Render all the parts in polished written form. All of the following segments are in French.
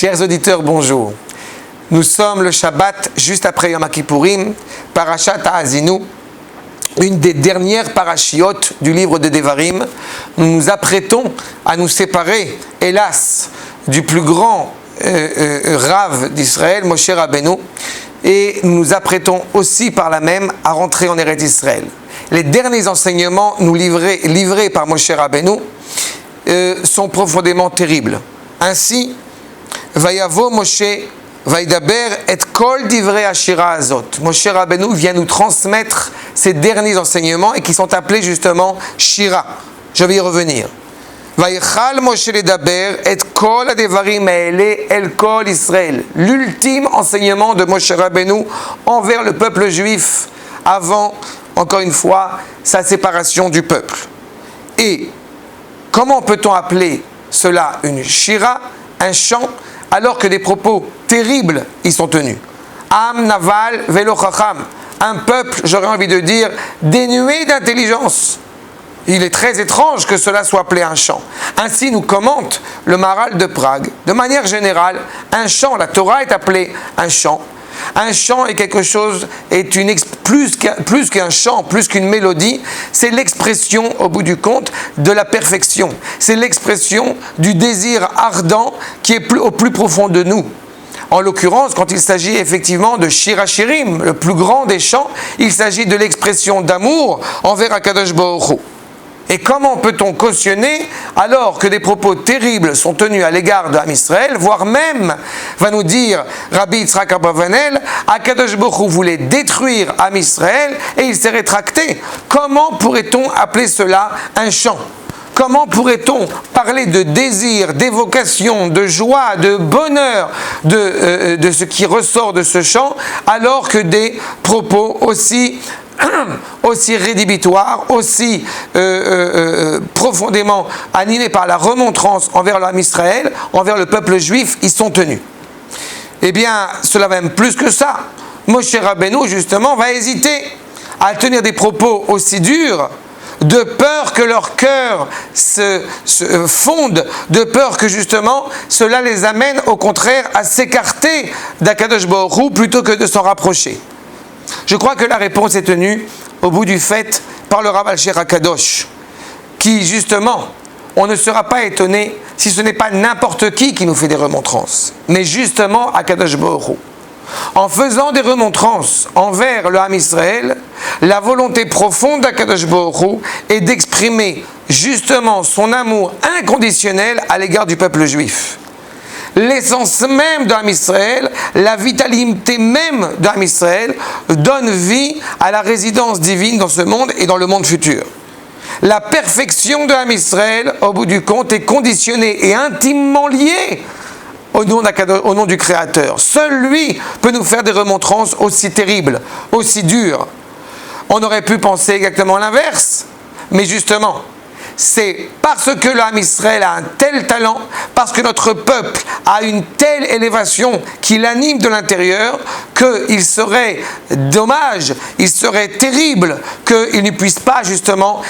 Chers auditeurs, bonjour. Nous sommes le Shabbat juste après Yom Kippourim, Parashat Ha'azinu, une des dernières parachiotes du livre de Devarim. Nous nous apprêtons à nous séparer, hélas, du plus grand Rav d'Israël, Moshe Rabbeinu, et nous nous apprêtons aussi par là même à rentrer en Eretz Israël. Les derniers enseignements nous livrés par Moshe Rabbeinu sont profondément terribles. Ainsi, Vayavo Moshe Vaidaber et kol divrei hashira azot. Moshe Rabbeinu vient nous transmettre ces derniers enseignements et qui sont appelés justement Shira. Je vais y revenir. Vaychal Moshe ledaber et kol adevarim haele el kol Israël. L'ultime enseignement de Moshe Rabbeinu envers le peuple juif avant, encore une fois, sa séparation du peuple. Et comment peut-on appeler cela une Shira, un chant, alors que des propos terribles y sont tenus? Am naval velo chacham, un peuple, j'aurais envie de dire, dénué d'intelligence. Il est très étrange que cela soit appelé un chant. Ainsi nous commente le Maharal de Prague. De manière générale, un chant, la Torah est appelée un chant. Un chant est quelque chose, plus qu'un chant, plus qu'une mélodie, c'est l'expression, au bout du compte, de la perfection. C'est l'expression du désir ardent qui est au plus profond de nous. En l'occurrence, quand il s'agit effectivement de Shir HaShirim, le plus grand des chants, il s'agit de l'expression d'amour envers Akadosh Baruch Hu. Et comment peut-on cautionner alors que des propos terribles sont tenus à l'égard d'Am Israël, voire même, va nous dire Rabbi Yitzhak Abravanel, Akadosh Baruch Hu voulait détruire Am Israël et il s'est rétracté. Comment pourrait-on appeler cela un chant ? Comment pourrait-on parler de désir, d'évocation, de joie, de bonheur de ce qui ressort de ce chant, alors que des propos aussi rédhibitoires, aussi profondément animés par la remontrance envers l'Am Israël, envers le peuple juif, ils sont tenus? Eh bien, cela va même plus que ça. Moshe Rabbeinu, justement, va hésiter à tenir des propos aussi durs, de peur que leur cœur se fonde, de peur que justement cela les amène au contraire à s'écarter d'Akadosh Baruch Hu plutôt que de s'en rapprocher. Je crois que la réponse est tenue au bout du fait par le Rav Alsher HaKadosh, qui justement, on ne sera pas étonné si ce n'est pas n'importe qui nous fait des remontrances, mais justement Akadosh Baruch Hu. En faisant des remontrances envers le Ham Israël, la volonté profonde d'Akadosh Baruch Hu est d'exprimer justement son amour inconditionnel à l'égard du peuple juif. L'essence même d'Am Israël, la vitalité même d'Am Israël donne vie à la résidence divine dans ce monde et dans le monde futur. La perfection d'Am Israël, au bout du compte, est conditionnée et intimement liée au nom du Créateur. Seul lui peut nous faire des remontrances aussi terribles, aussi dures. On aurait pu penser exactement l'inverse, mais justement, c'est parce que l'Am Israël a un tel talent, parce que notre peuple a une telle élévation qui l'anime de l'intérieur, qu'il serait dommage, il serait terrible qu'il ne puisse pas justement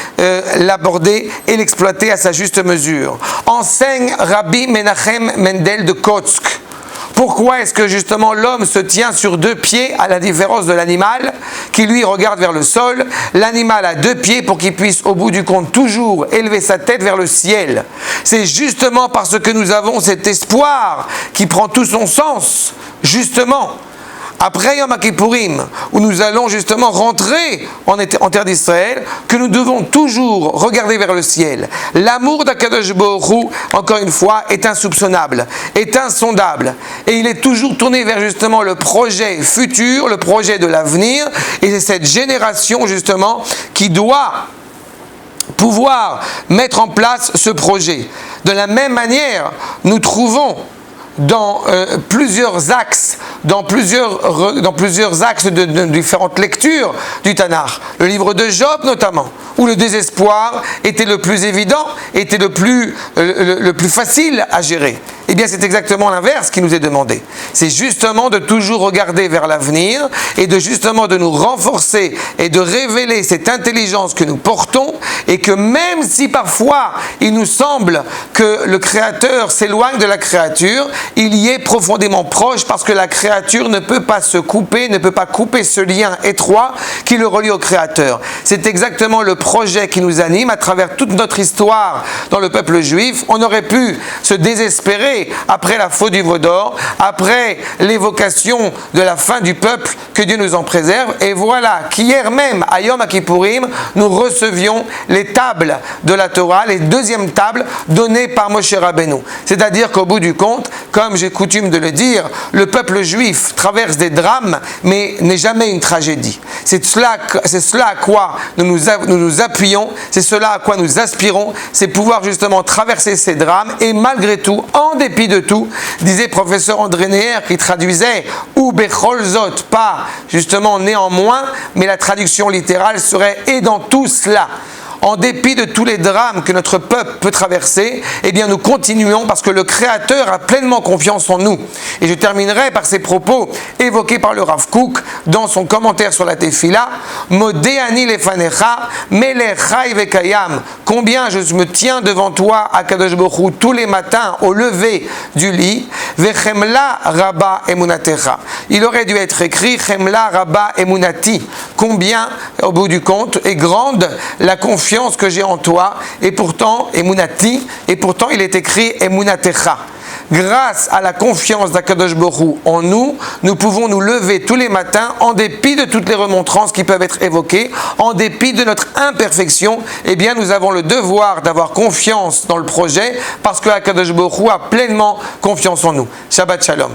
l'aborder et l'exploiter à sa juste mesure. Enseigne Rabbi Menachem Mendel de Kotsk. Pourquoi est-ce que justement l'homme se tient sur deux pieds à la différence de l'animal qui lui regarde vers le sol? L'animal a deux pieds pour qu'il puisse au bout du compte toujours élever sa tête vers le ciel. C'est justement parce que nous avons cet espoir qui prend tout son sens, justement, après Yom Kippourim, où nous allons justement rentrer en terre d'Israël, que nous devons toujours regarder vers le ciel. L'amour d'Akadosh Baruch Hu, encore une fois, est insoupçonnable, est insondable. Et il est toujours tourné vers justement le projet futur, le projet de l'avenir. Et c'est cette génération justement qui doit pouvoir mettre en place ce projet. De la même manière, nous trouvons dans plusieurs axes de différentes lectures du Tanakh. Le livre de Job notamment, où le désespoir était le plus évident, était le plus facile à gérer. Eh bien, c'est exactement l'inverse qui nous est demandé. C'est justement de toujours regarder vers l'avenir et de nous renforcer et de révéler cette intelligence que nous portons, et que même si parfois il nous semble que le Créateur s'éloigne de la créature, il y est profondément proche, parce que la créature ne peut pas se couper, ne peut pas couper ce lien étroit qui le relie au Créateur. C'est exactement le projet qui nous anime à travers toute notre histoire dans le peuple juif. On aurait pu se désespérer après la faute du veau d'or, après l'évocation de la fin du peuple, que Dieu nous en préserve. Et voilà qu'hier même, à Yom Kippourim, nous recevions les tables de la Torah, les deuxièmes tables données par Moshe Rabbeinu. C'est-à-dire qu'au bout du compte, comme j'ai coutume de le dire, le peuple juif traverse des drames, mais n'est jamais une tragédie. C'est cela à quoi nous nous appuyons, c'est cela à quoi nous aspirons, c'est pouvoir justement traverser ces drames, et malgré tout, en dépit de tout, disait professeur André Neher, qui traduisait « ou bechol zot », pas justement néanmoins, mais la traduction littérale serait « et dans tout cela ». En dépit de tous les drames que notre peuple peut traverser, eh bien nous continuons, parce que le Créateur a pleinement confiance en nous. Et je terminerai par ces propos évoqués par le Rav Kook dans son commentaire sur la Tefila. Modéani lefanecha, melechai vekayam. Combien je me tiens devant toi, Akadosh Baruch Hu, tous les matins au lever du lit. Vechemla rabba emunatecha. Il aurait dû être écrit Chemla rabba emunati. Combien, au bout du compte, est grande la confiance que j'ai en toi, et pourtant, Emunati, et pourtant il est écrit Emunatecha. Grâce à la confiance d'Akadosh Baruch Hu en nous, nous pouvons nous lever tous les matins en dépit de toutes les remontrances qui peuvent être évoquées, en dépit de notre imperfection. Eh bien, nous avons le devoir d'avoir confiance dans le projet, parce que Akadosh Baruch Hu a pleinement confiance en nous. Shabbat Shalom.